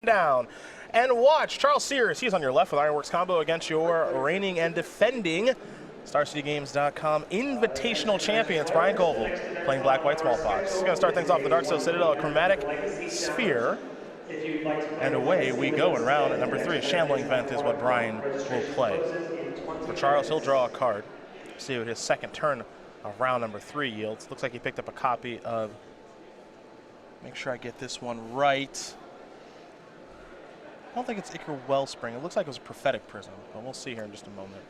down. And watch, Charles Sears, he's on your left with Ironworks combo against your reigning and defending StarCityGames.com invitational champions, Brian Coval, playing Black-White Smallpox. He's going to start things off the Dark Steel Citadel, a chromatic sphere. And away we go in round number 3. Shambling Vent is what Brian will play. For Charles, he'll draw a card. See what his second turn of round number 3 yields. Looks like he picked up a copy of, make sure I get this one right. I don't think it's Ichor Wellspring. It looks like it was a Prophetic Prism, but we'll see here in just a moment.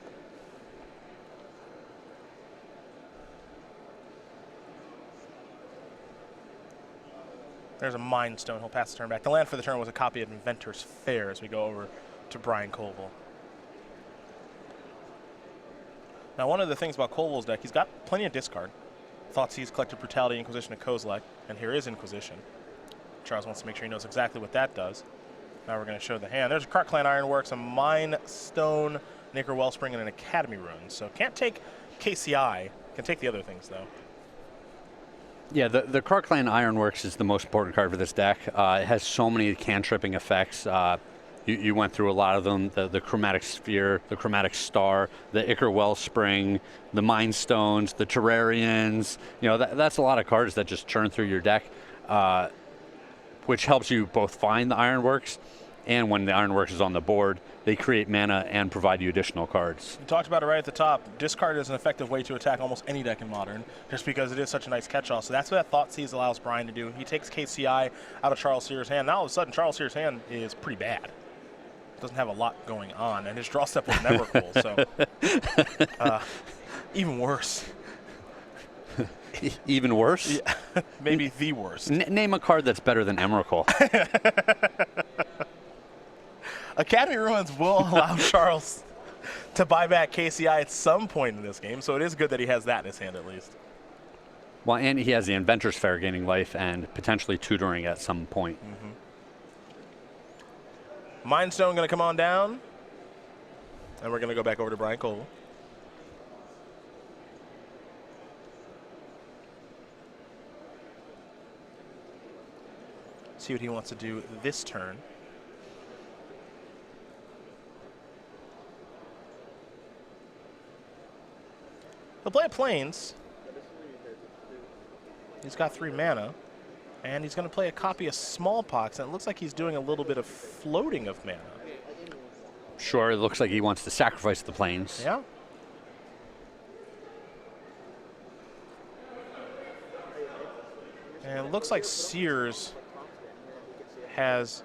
There's a Mind Stone. He'll pass the turn back. The land for the turn was a copy of Inventor's Fair as we go over to Brian Coval. Now, one of the things about Coval's deck, he's got plenty of discard. Thoughtseize, Collective Brutality, Inquisition, and Kozilek, and here is Inquisition. Charles wants to make sure he knows exactly what that does. Now we're going to show the hand. There's a Cart Clan Ironworks, a Mind Stone, an Ichor Wellspring, and an Academy Rune. So can't take KCI. Can take the other things, though. Yeah, the Cart Clan Ironworks is the most important card for this deck. It has so many cantripping effects. You went through a lot of them, the Chromatic Sphere, the Chromatic Star, the Ichor Wellspring, the Mind Stones, the Terrarians. You know, that's a lot of cards that just churn through your deck, which helps you both find the Ironworks, and when the Ironworks is on the board, they create mana and provide you additional cards. You talked about it right at the top. Discard is an effective way to attack almost any deck in Modern, just because it is such a nice catch-all. So that's what that Thoughtseize allows Brian to do. He takes KCI out of Charles Sears' hand. Now all of a sudden, Charles Sears' hand is pretty bad. Doesn't have a lot going on, and his draw step was never cool. So even worse. Even worse? Yeah, maybe the worst. Name a card that's better than Emrakul. Academy Ruins will allow Charles to buy back KCI at some point in this game, so it is good that he has that in his hand at least. Well, and he has the Inventor's Fair gaining life and potentially tutoring at some point. Mind Stone going to come on down, and we're going to go back over to Brian Coval. See what he wants to do this turn. He'll play Plains. He's got 3 mana. And he's going to play a copy of Smallpox, and it looks like he's doing a little bit of floating of mana. Sure, it looks like he wants to sacrifice the Plains. Yeah. And it looks like Sears has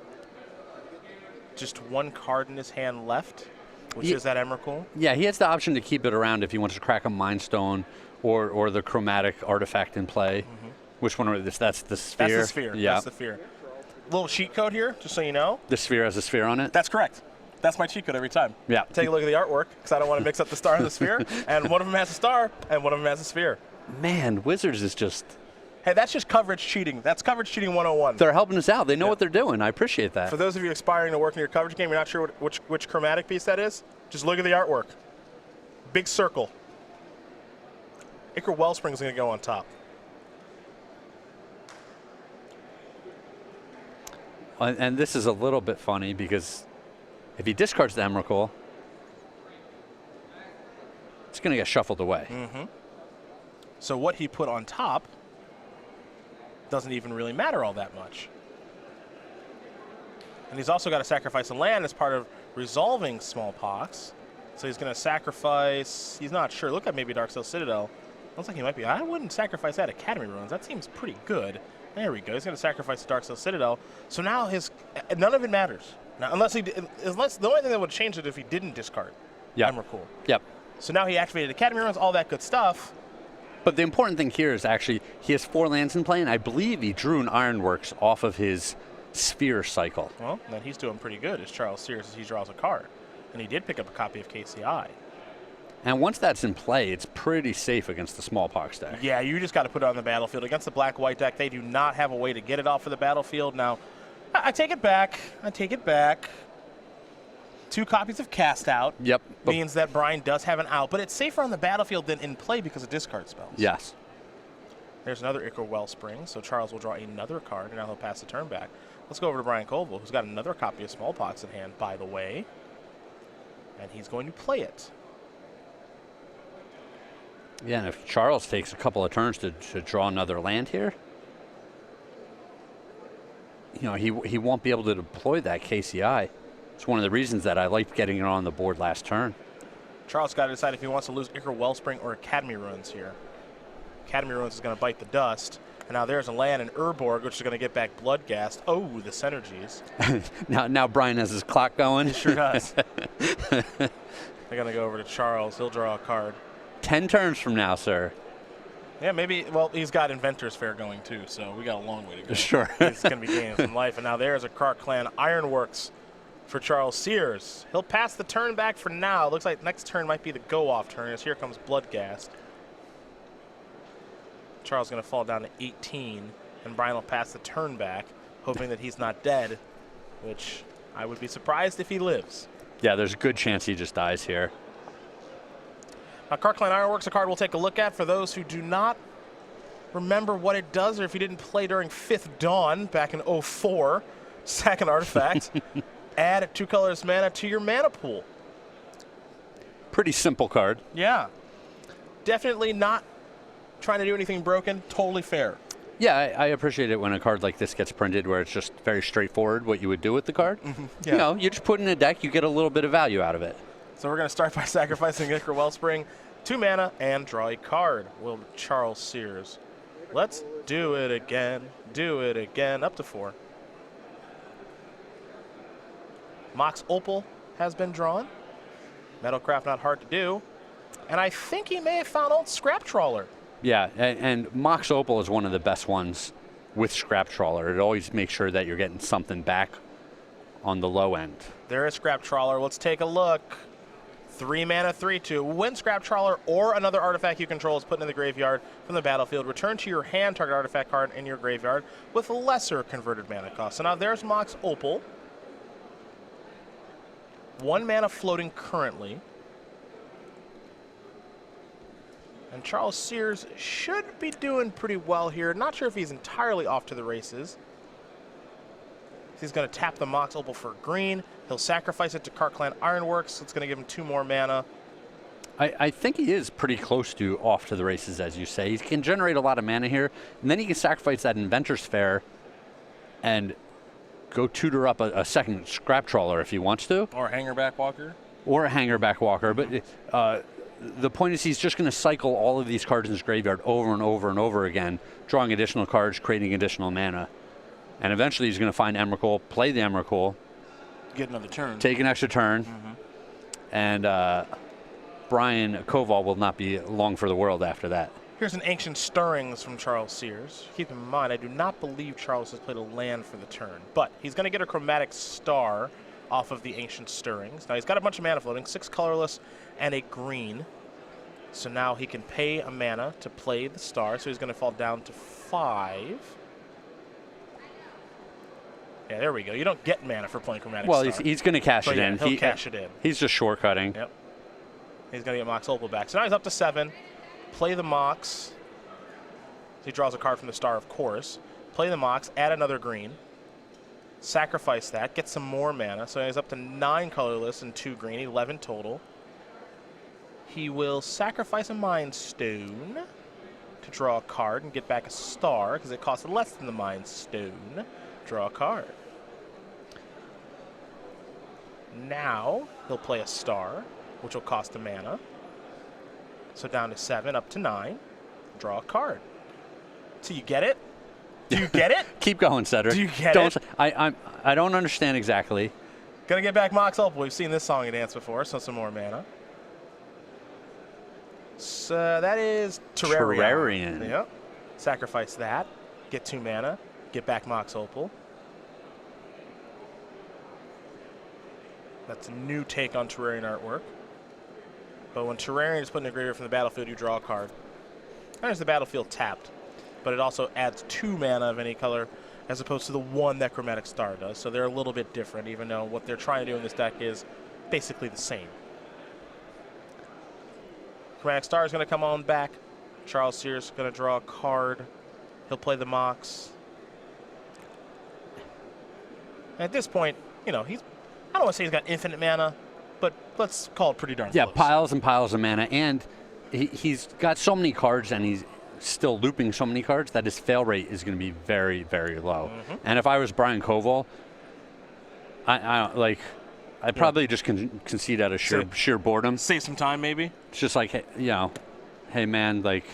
just 1 card in his hand left, which is that Emrakul. Yeah, he has the option to keep it around if he wants to crack a Mind Stone or the Chromatic Artifact in play. Which one is this? That's the Sphere? That's the Sphere. Yeah. That's the Sphere. Little cheat code here, just so you know. The Sphere has a Sphere on it? That's correct. That's my cheat code every time. Yeah. Take a look at the artwork, because I don't want to mix up the star and the sphere. And one of them has a star, and one of them has a sphere. Man, Wizards is just... Hey, that's just coverage cheating. That's coverage cheating 101. They're helping us out. They know what they're doing. I appreciate that. For those of you aspiring to work in your coverage game, you're not sure which chromatic piece that is, just look at the artwork. Big circle. Ichor Wellspring is going to go on top. And this is a little bit funny because if he discards the Emrakul, it's going to get shuffled away. So what he put on top doesn't even really matter all that much. And he's also got to sacrifice a land as part of resolving Smallpox. So he's going to sacrifice, he's not sure. Look at maybe Dark Steel Citadel. Looks like he might be. I wouldn't sacrifice that Academy Ruins. That seems pretty good. There we go. He's going to sacrifice the Dark Steel Citadel. So now none of it matters. Now, unless the only thing that would change it if he didn't discard Emrakul. Yep. So now he activated Academy Ruins, all that good stuff. But the important thing here is actually he has 4 lands in play, and I believe he drew an Ironworks off of his Sphere cycle. Well, then he's doing pretty good as Charles Sears as he draws a card. And he did pick up a copy of KCI. And once that's in play, it's pretty safe against the Smallpox deck. Yeah, you just got to put it on the battlefield. Against the Black-White deck, they do not have a way to get it off of the battlefield. Now, I take it back. 2 copies of Cast Out. Yep. Means that Brian does have an out, but it's safer on the battlefield than in play because of discard spells. Yes. There's another Ichor Wellspring, so Charles will draw another card, and now he'll pass the turn back. Let's go over to Brian Coval, who's got another copy of Smallpox in hand, by the way. And he's going to play it. Yeah, and if Charles takes a couple of turns to draw another land here, you know, he won't be able to deploy that KCI. It's one of the reasons that I liked getting it on the board last turn. Charles got to decide if he wants to lose Ichor Wellspring or Academy Ruins here. Academy Ruins is going to bite the dust. And now there's a land in Urborg, which is going to get back Bloodghast. Oh, the synergies. now Brian has his clock going. He sure does. They're going to go over to Charles. He'll draw a card. 10 turns from now, sir. Yeah, maybe. Well, he's got Inventor's Fair going, too, so we got a long way to go. Sure. He's going to be gaining some life. And now there's a Krark Clan Ironworks for Charles Sears. He'll pass the turn back for now. Looks like next turn might be the go-off turn, as here comes Bloodghast. Charles is going to fall down to 18, and Brian will pass the turn back, hoping that he's not dead, which I would be surprised if he lives. Yeah, there's a good chance he just dies here. Now, Krark Clan Ironworks, a card we'll take a look at for those who do not remember what it does, or if you didn't play during 5th Dawn back in 04, sack an artifact, add 2 colorless mana to your mana pool. Pretty simple card. Yeah. Definitely not trying to do anything broken. Totally fair. Yeah, I appreciate it when a card like this gets printed where it's just very straightforward what you would do with the card. Yeah. You know, you just put in a deck, you get a little bit of value out of it. So we're going to start by sacrificing Ichor Wellspring, 2 mana, and draw a card. Will Charles Sears. Let's do it again. Do it again. Up to 4. Mox Opal has been drawn. Metalcraft not hard to do. And I think he may have found old Scrap Trawler. Yeah, and Mox Opal is one of the best ones with Scrap Trawler. It always makes sure that you're getting something back on the low end. There is Scrap Trawler. Let's take a look. 3 mana, 3/2. When Scrap Trawler or another artifact you control is put into the graveyard from the battlefield, return to your hand target artifact card in your graveyard with lesser converted mana cost. So now there's Mox Opal. 1 mana floating currently. And Charles Sears should be doing pretty well here. Not sure if he's entirely off to the races. He's going to tap the Mox Opal for green. He'll sacrifice it to Krark Clan Ironworks. It's going to give him 2 more mana. I think he is pretty close to off to the races, as you say. He can generate a lot of mana here, and then he can sacrifice that Inventor's Fair and go tutor up a second Scrap Trawler if he wants to. Or a Hangerback Walker. Or a Hangerback Walker. But the point is he's just going to cycle all of these cards in his graveyard over and over and over again, drawing additional cards, creating additional mana. And eventually he's going to find Emrakul, play the Emrakul. Get another turn. Take an extra turn. And Brian Coval will not be long for the world after that. Here's an Ancient Stirrings from Charles Sears. Keep in mind, I do not believe Charles has played a land for the turn, but he's going to get a Chromatic Star off of the Ancient Stirrings. Now he's got a bunch of mana floating, 6 colorless and a green. So now he can pay a mana to play the star, so he's going to fall down to 5. Yeah, there we go. You don't get mana for playing Chromatic Star. Well, he's going to cash it in. He'll cash it in. He's just shortcutting. Yep. He's going to get Mox Opal back. So now he's up to 7. Play the Mox. He draws a card from the star, of course. Play the Mox, add another green. Sacrifice that, get some more mana. So he's up to 9 colorless and 2 green, 11 total. He will sacrifice a Mind Stone to draw a card and get back a star, because it costs less than the Mind Stone. Draw a card. Now he'll play a star, which will cost a mana. So down to 7, up to 9. Draw a card. So you get it? Do you get it? Keep going, Cedric. Do you get it? I don't understand exactly. Gonna get back Mox Opal. We've seen this song and dance before, so some more mana. So that is Terrarion. Yep. Sacrifice that. Get 2 mana. Get back Mox Opal. That's a new take on Terrarion artwork. But when Terrarion is put in the graveyard from the battlefield, you draw a card. There's the battlefield tapped. But it also adds 2 mana of any color as opposed to the 1 that Chromatic Star does. So they're a little bit different, even though what they're trying to do in this deck is basically the same. Chromatic Star is going to come on back. Charles Sears is going to draw a card. He'll play the Mox. At this point, I don't want to say he's got infinite mana, but let's call it pretty darn Yeah, close. piles and piles of mana, and he's got so many cards, and he's still looping so many cards that his fail rate is going to be very, very low. And if I was Brian Coval, I'd probably just concede out of sheer boredom. Save some time, maybe. It's just like, hey man, like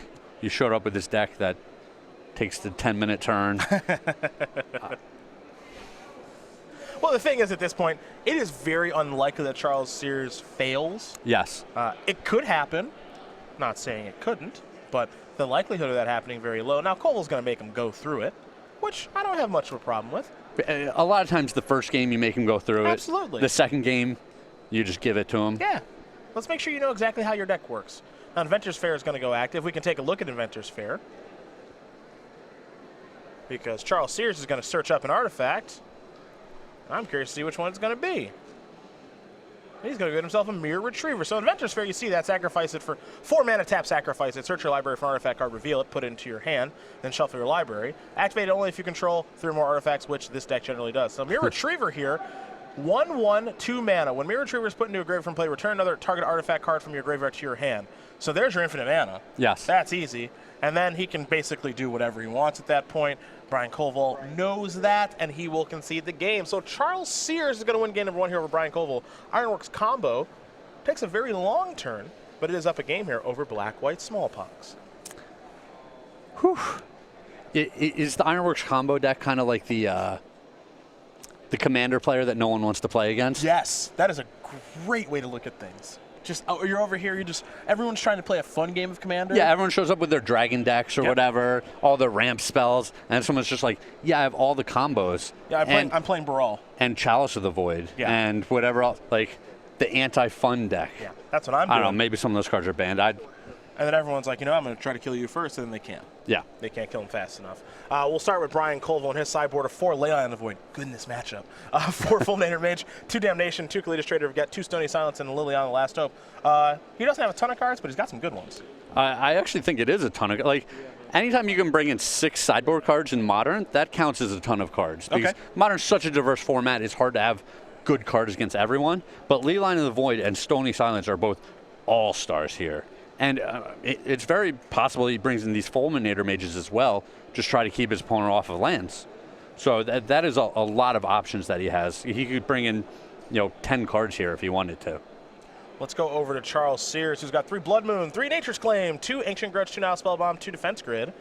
you showed up with this deck that takes the 10-minute turn. Well, the thing is, at this point, it is very unlikely that Charles Sears fails. Yes. It could happen. Not saying it couldn't, but the likelihood of that happening very low. Now, Coval's going to make him go through it, which I don't have much of a problem with. A lot of times the first game you make him go through it. Absolutely. The second game, you just give it to him. Yeah. Let's make sure you know exactly how your deck works. Now, Inventor's Fair is going to go active. We can take a look at Inventor's Fair, because Charles Sears is going to search up an artifact. I'm curious to see which one it's going to be. He's going to get himself a Mirror Retriever. So Inventor's Fair, you see that, sacrifice it for 4 mana, tap, sacrifice it, search your library for an artifact card, reveal it, put it into your hand, then shuffle your library. Activate it only if you control 3 or more artifacts, which this deck generally does. So Mirror Retriever here, 1/1, 2 mana. When Mirror Retriever is put into a grave from play, return another target artifact card from your graveyard to your hand. So there's your infinite mana. Yes. That's easy. And then he can basically do whatever he wants at that point. Brian Coval knows that, and he will concede the game. So Charles Sears is going to win game number 1 here over Brian Coval. Ironworks combo takes a very long turn, but it is up a game here over Black-White Smallpox. Whew. Is the Ironworks combo deck kind of like the commander player that no one wants to play against? Yes, that is a great way to look at things. Just, you're over here, everyone's trying to play a fun game of Commander. Yeah, everyone shows up with their dragon decks or whatever, all their ramp spells, and someone's just like, yeah, I have all the combos. Yeah, I'm playing Baral. And Chalice of the Void, and whatever else, like the anti-fun deck. Yeah, that's what I'm doing. I don't know, maybe some of those cards are banned. And then everyone's like, I'm going to try to kill you first, and then they can't. Yeah. They can't kill him fast enough. We'll start with Brian Coval on his sideboard of 4 Leyline of the Void. Goodness matchup. 4 Fulminator Mage, 2 Damnation, 2 Kalitas Trader. We've got 2 Stony Silence and a Liliana Last Hope. He doesn't have a ton of cards, but he's got some good ones. I actually think it is a ton of, like, anytime you can bring in 6 sideboard cards in Modern, that counts as a ton of cards. Because Modern's such a diverse format, it's hard to have good cards against everyone. But Leyline of the Void and Stony Silence are both all-stars here. And it's very possible he brings in these Fulminator Mages as well, just try to keep his opponent off of lands. So that is a lot of options that he has. He could bring in 10 cards here if he wanted to. Let's go over to Charles Sears, who's got 3 Blood Moon, 3 Nature's Claim, 2 Ancient Grudge, 2 Now Spellbomb, 2 Defense Grid.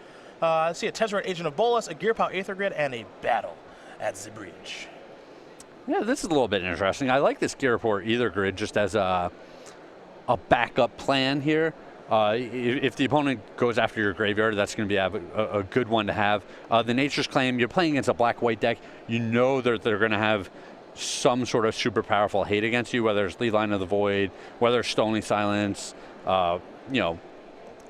Let's see a Tezzeret Agent of Bolas, a Gearpow Aether Grid, and a Battle at SCGRICH. Yeah, this is a little bit interesting. I like this Gearpow Aether Grid just as a backup plan here. If the opponent goes after your graveyard, that's going to be a good one to have. The Nature's Claim, you're playing against a black-white deck. You know that they're going to have some sort of super powerful hate against you, whether it's Leyline of the Void, whether it's Stony Silence.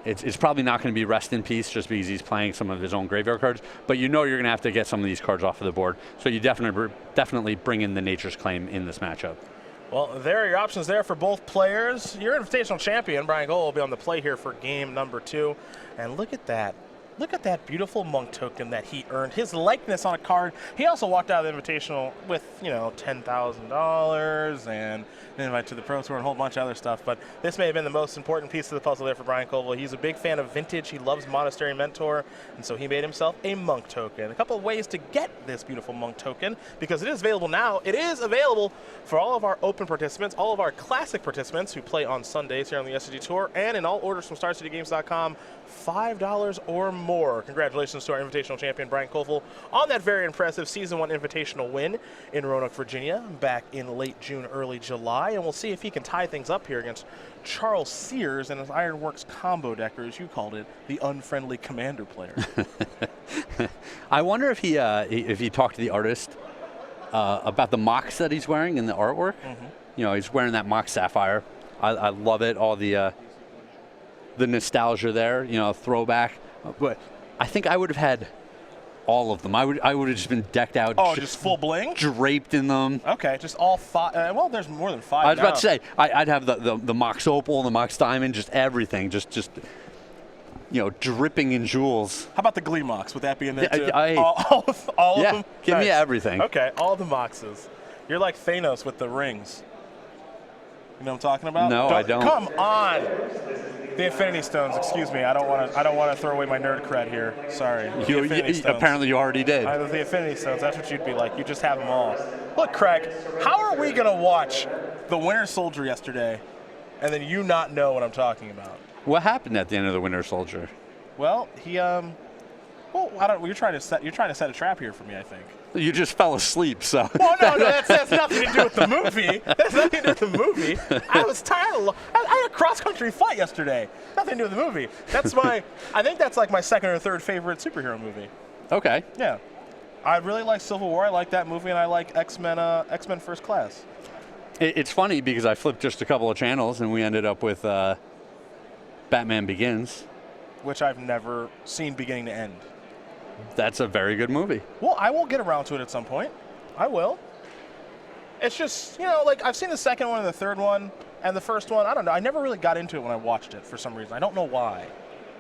It's probably not going to be Rest in Peace just because he's playing some of his own graveyard cards, but you know you're going to have to get some of these cards off of the board. So you definitely bring in the Nature's Claim in this matchup. Well, there are your options there for both players. Your invitational champion, Brian Gold, will be on the play here for game number 2. And look at that. Look at that beautiful Monk token that he earned. His likeness on a card. He also walked out of the invitational with, $10,000 and an invite to the Pro Tour and a whole bunch of other stuff. But this may have been the most important piece of the puzzle there for Brian Coval. He's a big fan of vintage. He loves Monastery Mentor. And so he made himself a Monk token. A couple of ways to get this beautiful Monk token, because it is available now. It is available for all of our open participants, all of our classic participants who play on Sundays here on the SCG Tour, and in all orders from StarCityGames.com, $5 or more. Congratulations to our invitational champion, Brian Coval, on that very impressive Season 1 invitational win in Roanoke, Virginia, back in late June, early July. And we'll see if he can tie things up here against Charles Sears and his Ironworks combo deck, or as you called it, the unfriendly commander player. I wonder if he talked to the artist about the mocks that he's wearing in the artwork. He's wearing that mock sapphire. I love it. All the nostalgia there, throwback. But I think I would have had all of them. I would have just been decked out. Oh, just full bling? Draped in them. Okay, just all 5. Well, there's more than 5 I was about to say, I'd have the Mox Opal, the Mox Diamond, just everything. Just dripping in jewels. How about the Glee Mox? Would that be in there too? All of them? Give me Nice. everything. Okay, all the Moxes. You're like Thanos with the rings. You know what I'm talking about? No, I don't. Come on. The Infinity Stones. Excuse me. I don't want to throw away my nerd cred here. Sorry. Apparently, you already did. The Infinity Stones. That's what you'd be like. You just have them all. Look, Craig. How are we gonna watch the Winter Soldier yesterday, and then you not know what I'm talking about? What happened at the end of the Winter Soldier? Well, he well, you're trying to set a trap here for me, I think. You just fell asleep, so. Well, no, that's nothing to do with the movie. That's nothing to do with the movie. I was tired. I had a cross-country flight yesterday. Nothing to do with the movie. I think that's like my second or third favorite superhero movie. Okay. Yeah. I really like Civil War. I like that movie, and I like X-Men First Class. It's funny because I flipped just a couple of channels, and we ended up with Batman Begins. Which I've never seen beginning to end. That's a very good movie. Well, I will get around to it at some point. I will. It's just, like I've seen the second one and the third one, and the first one, I don't know. I never really got into it when I watched it for some reason. I don't know why.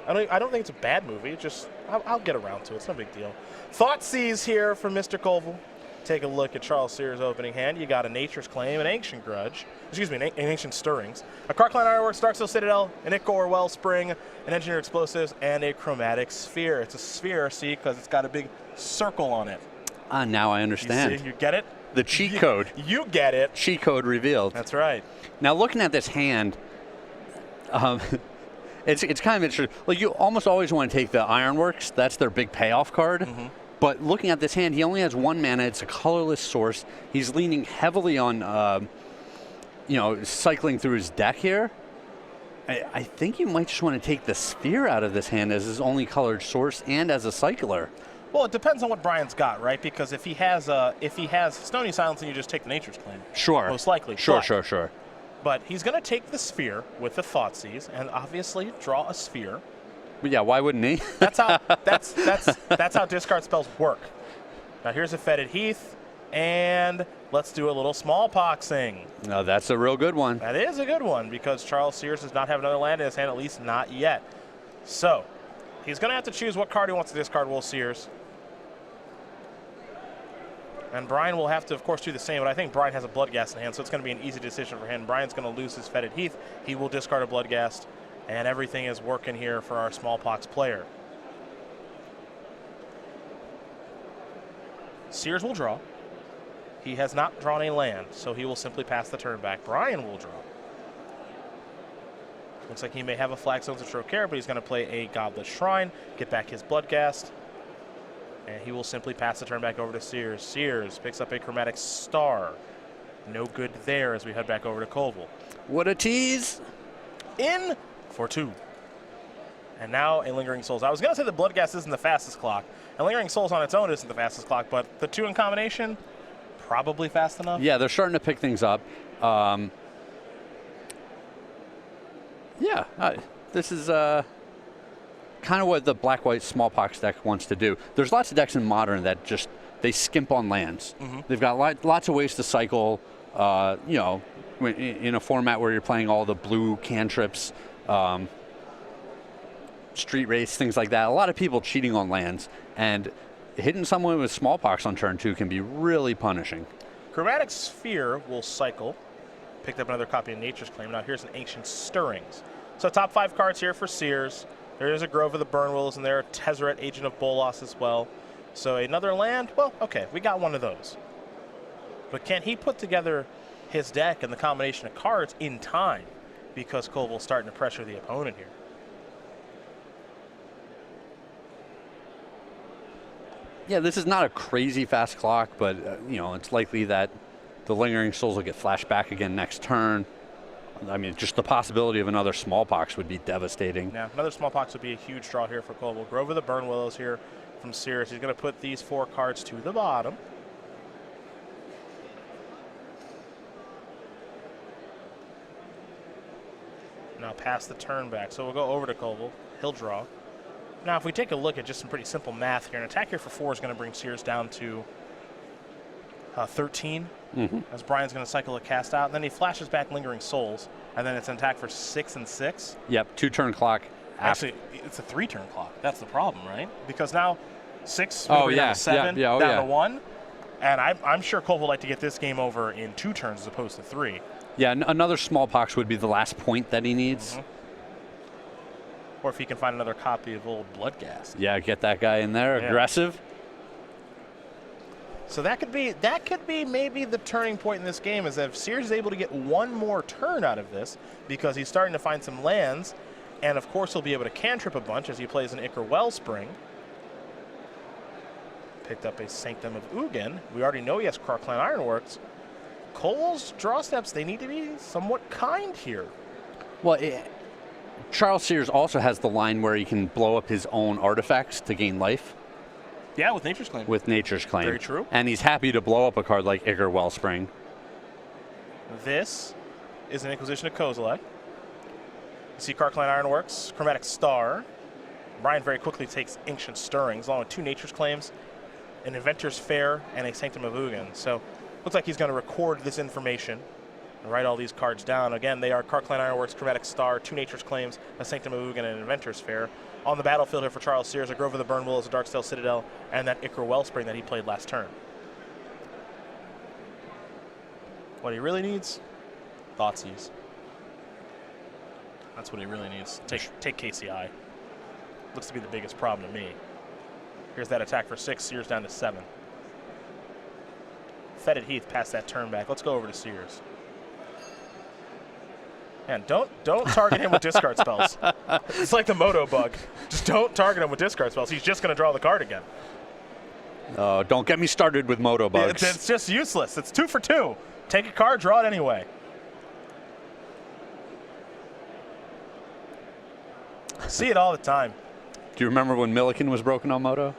I don't think it's a bad movie. It's just, I'll get around to it. It's no big deal. Thoughtseize here from Mr. Coval. Take a look at Charles Sears' opening hand. You got a Nature's Claim, an Ancient Grudge, an Ancient Stirrings, a Carkline Ironworks, Darksteel Citadel, an Ichor Wellspring, an Engineered Explosives, and a Chromatic Sphere. It's a sphere, see, because it's got a big circle on it. Now I understand. You get it? The cheat code. You get it. Cheat code revealed. That's right. Now looking at this hand, it's kind of interesting. Like you almost always want to take the Ironworks. That's their big payoff card. Mm-hmm. But looking at this hand, he only has one mana. It's a colorless source. He's leaning heavily on, cycling through his deck here. I think you might just want to take the Sphere out of this hand as his only colored source and as a cycler. Well, it depends on what Brian's got, right? Because if he has Stony Silence, then you just take the Nature's Claim. Sure. Most likely. Sure. But he's going to take the Sphere with the Thoughtseize and obviously draw a Sphere. But yeah, why wouldn't he? That's how discard spells work. Now here's a Fetid Heath, and let's do a little Smallpoxing. No, that's a real good one. That is a good one because Charles Sears does not have another land in his hand, at least not yet. So he's going to have to choose what card he wants to discard, Will Sears. And Brian will have to, of course, do the same, but I think Brian has a Bloodghast in hand, so it's going to be an easy decision for him. Brian's going to lose his Fetid Heath. He will discard a Bloodghast. And everything is working here for our Smallpox player. Sears will draw. He has not drawn a land, so he will simply pass the turn back. Brian will draw. Looks like he may have a Flagstones of Trocare, but he's going to play a Godless Shrine, get back his Bloodghast, and he will simply pass the turn back over to Sears. Sears picks up a Chromatic Star. No good there as we head back over to Coval. What a tease. In for 2. And now a Lingering Souls. I was going to say the Bloodghast isn't the fastest clock, and Lingering Souls on its own isn't the fastest clock, but the 2 in combination, probably fast enough. Yeah, they're starting to pick things up. This is kind of what the black-white Smallpox deck wants to do. There's lots of decks in Modern that just, they skimp on lands. Mm-hmm. They've got lots of ways to cycle, in a format where you're playing all the blue cantrips, street race, things like that. A lot of people cheating on lands, and hitting someone with Smallpox on turn 2 can be really punishing. Chromatic Sphere will cycle. Picked up another copy of Nature's Claim. Now here's an Ancient Stirrings. So top 5 cards here for Sears. There is a Grove of the Burnwillows in there, a Tezzeret, Agent of Bolas as well. So another land, well, okay, we got one of those. But can he put together his deck and the combination of cards in time? Because Coval's starting to pressure the opponent here. Yeah, this is not a crazy fast clock, but it's likely that the Lingering Souls will get flashed back again next turn. I mean, just the possibility of another Smallpox would be devastating. Yeah, another Smallpox would be a huge draw here for Coval. Grove of the Burnwillows here from Sears. He's going to put these 4 cards to the bottom. Now pass the turn back. So we'll go over to Coval. He'll draw. Now, if we take a look at just some pretty simple math here, an attack here for 4 is going to bring Sears down to 13. Mm-hmm. As Brian's going to cycle a cast out. And then he flashes back Lingering Souls. And then it's an attack for 6 and 6. Yep, 2-turn clock. Actually, it's a 3-turn clock. That's the problem, right? Because now 6, Oh, down to 7, oh, down to 1. And I'm sure Coval would like to get this game over in 2 turns as opposed to 3. Yeah, another smallpox would be the last point that he needs. Or if he can find another copy of old Bloodghast. Yeah, get that guy in there, aggressive. So that could be maybe the turning point in this game, is if Sears is able to get one more turn out of this, because he's starting to find some lands, and of course he'll be able to cantrip a bunch as he plays an Ichor Wellspring. Picked up a Sanctum of Ugin. We already know he has Crocline Ironworks. Coval's draw steps, they need to be somewhat kind here. Well, Charles Sears also has the line where he can blow up his own artifacts to gain life. Yeah, with Nature's Claim. With Nature's Claim. Very true. And he's happy to blow up a card like Ichor Wellspring. This is an Inquisition of Kozilek. You see Crocline Ironworks, Chromatic Star. Brian very quickly takes Ancient Stirrings, along with 2 Nature's Claims, an Inventor's Fair, and a Sanctum of Ugin. So looks like he's going to record this information and write all these cards down. Again, they are Crocline Ironworks, Chromatic Star, 2 Nature's Claims, a Sanctum of Ugin, and an Inventor's Fair. On the battlefield here for Charles Sears, a Grove of the Burn Willows, a Darksteel Citadel, and that Ichor Wellspring that he played last turn. What he really needs? Thoughtseize. That's what he really needs. Take KCI. Looks to be the biggest problem to me. Here's that attack for 6, Sears down to 7. Fetid Heath passed that turn back. Let's go over to Sears. Man, don't target him with discard spells. It's like the Moto bug. Just don't target him with discard spells. He's just going to draw the card again. Oh, don't get me started with Moto bugs. It's just useless. It's 2 for 2. Take a card, draw it anyway. See it all the time. Do you remember when Milliken was broken on Moto?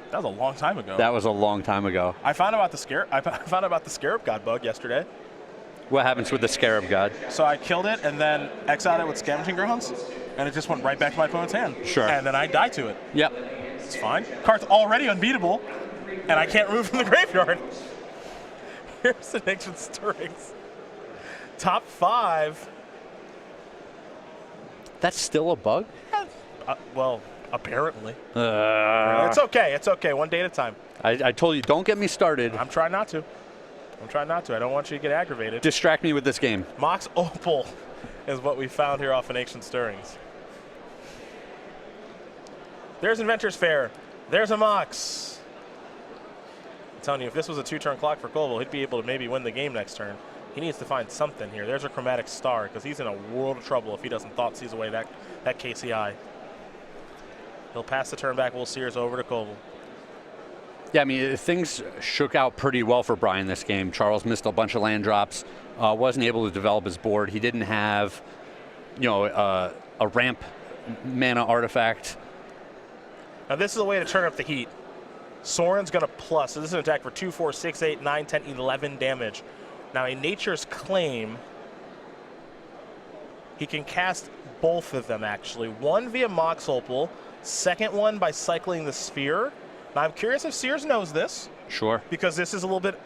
That was a long time ago. That was a long time ago. I found out about the Scarab God bug yesterday. What happens with the Scarab God? So I killed it and then exiled it with Scavenging Grounds, and it just went right back to my opponent's hand. Sure. And then I die to it. Yep. It's fine. Card's already unbeatable, and I can't remove from the graveyard. Here's the Ancient Stirrings. Top 5. That's still a bug? Well, apparently. It's okay. It's okay. One day at a time. I told you, don't get me started. I'm trying not to. I don't want you to get aggravated. Distract me with this game. Mox Opal is what we found here off an Ancient Stirrings. There's Inventor's Fair. There's a Mox. I'm telling you, if this was a 2-turn clock for Coval, he'd be able to maybe win the game next turn. He needs to find something here. There's a Chromatic Star, because he's in a world of trouble if he doesn't Thoughtseize away that KCI. He'll pass the turn back. We'll Sears over to Coval. Yeah, I mean, things shook out pretty well for Brian this game. Charles missed a bunch of land drops, wasn't able to develop his board. He didn't have, a ramp mana artifact. Now this is a way to turn up the heat. Soren's going to plus. So this is an attack for 2, 4, 6, 8, 9, 10, 11 damage. Now a Nature's Claim, he can cast both of them actually. One via Mox Opal, second one by cycling the Sphere. Now, I'm curious if Sears knows this. Sure. Because this is a little bit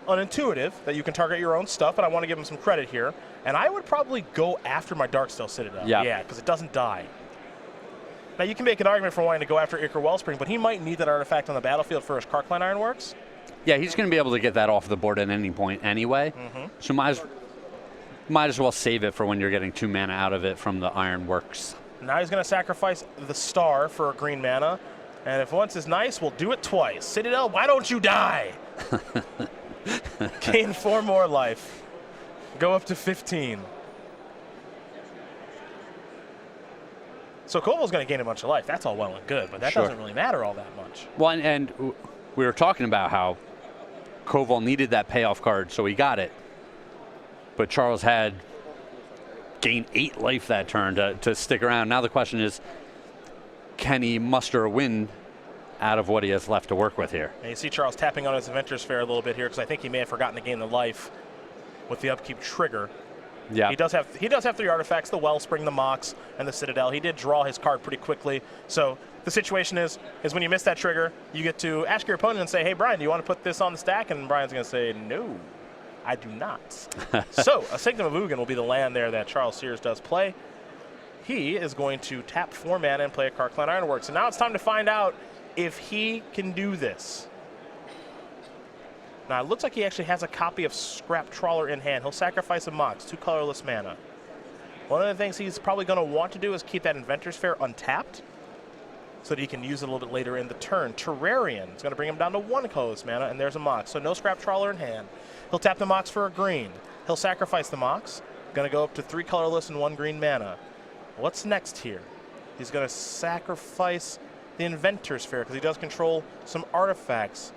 unintuitive, that you can target your own stuff, but I want to give him some credit here. And I would probably go after my Darksteel Citadel. Yeah, because it doesn't die. Now, you can make an argument for wanting to go after Ichor Wellspring, but he might need that artifact on the battlefield for his Crocline Ironworks. Yeah, he's going to be able to get that off the board at any point anyway. So might as well save it for when you're getting 2 mana out of it from the Ironworks. Now he's going to sacrifice the Star for a green mana. And if once is nice, we'll do it twice. Citadel, why don't you die? Gain 4 more life. Go up to 15. So Coval's going to gain a bunch of life. That's all well and good, but that doesn't really matter all that much. Well, and we were talking about how Coval needed that payoff card, so he got it. But Charles had gained 8 life that turn to stick around. Now the question is, can he muster a win out of what he has left to work with here? And you see Charles tapping on his Inventor's Fair a little bit here, because I think he may have forgotten to gain the life with the upkeep trigger. Yeah. He does have 3 artifacts, the Wellspring, the Mox, and the Citadel. He did draw his card pretty quickly. So the situation is when you miss that trigger, you get to ask your opponent and say, hey, Brian, do you want to put this on the stack? And Brian's going to say, no, I do not. So a Sanctum of Ugin will be the land there that Charles Sears does play. he is going to tap 4 mana and play a Karkland Ironworks. And now it's time to find out if he can do this. Now, it looks like he actually has a copy of Scrap Trawler in hand. He'll sacrifice a Mox, 2 colorless mana. One of the things he's probably going to want to do is keep that Inventor's Fair untapped so that he can use it a little bit later in the turn. Terrarion is going to bring him down to 1 colorless mana, and there's a Mox. So no Scrap Trawler in hand. He'll tap the Mox for a green. He'll sacrifice the Mox. Going to go up to 3 colorless and 1 green mana. What's next here? He's going to sacrifice the Inventor's Fair because he does control some artifacts.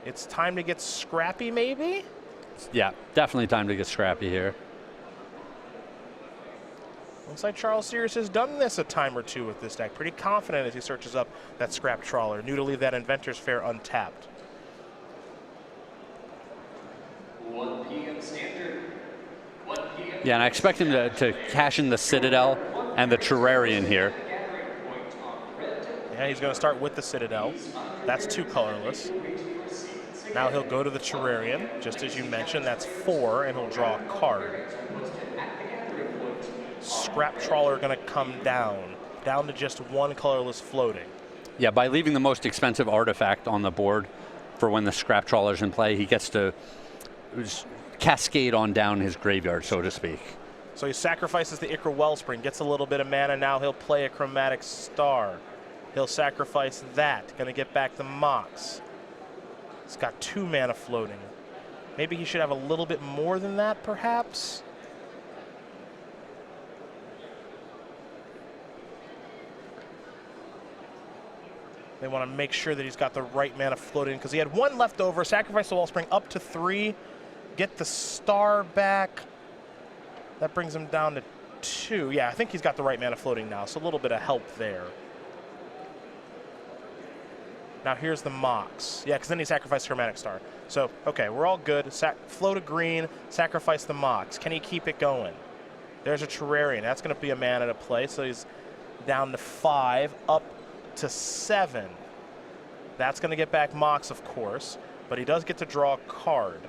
It's time to get scrappy, maybe? Yeah, definitely time to get scrappy here. Looks like Charles Sears has done this a time or two with this deck. Pretty confident as he searches up that Scrap Trawler. Knew to leave that Inventor's Fair untapped. 1 p.m. standard. 1 p.m. Yeah, and I expect him to cash in the Citadel and the Terrarion here. Yeah, he's going to start with the Citadel. That's 2 colorless. Now he'll go to the Terrarion, just as you mentioned. That's 4, and he'll draw a card. Scrap Trawler going to come down to just 1 colorless floating. Yeah, by leaving the most expensive artifact on the board for when the Scrap Trawler's in play, he gets to cascade on down his graveyard, so to speak. So he sacrifices the Ichor Wellspring, gets a little bit of mana. Now he'll play a Chromatic Star. He'll sacrifice that. Going to get back the Mox. He's got 2 mana floating. Maybe he should have a little bit more than that, perhaps? They want to make sure that he's got the right mana floating because he had 1 left over. Sacrifice the Wellspring up to 3. Get the star back. That brings him down to 2. Yeah, I think he's got the right mana floating now, so a little bit of help there. Now here's the Mox. Yeah, because then he sacrificed Chromatic Star. So, okay, we're all good. Float a green, sacrifice the Mox. Can he keep it going? There's a Terrarion. That's going to be a mana to play, so he's down to 5, up to 7. That's going to get back Mox, of course, but he does get to draw a card.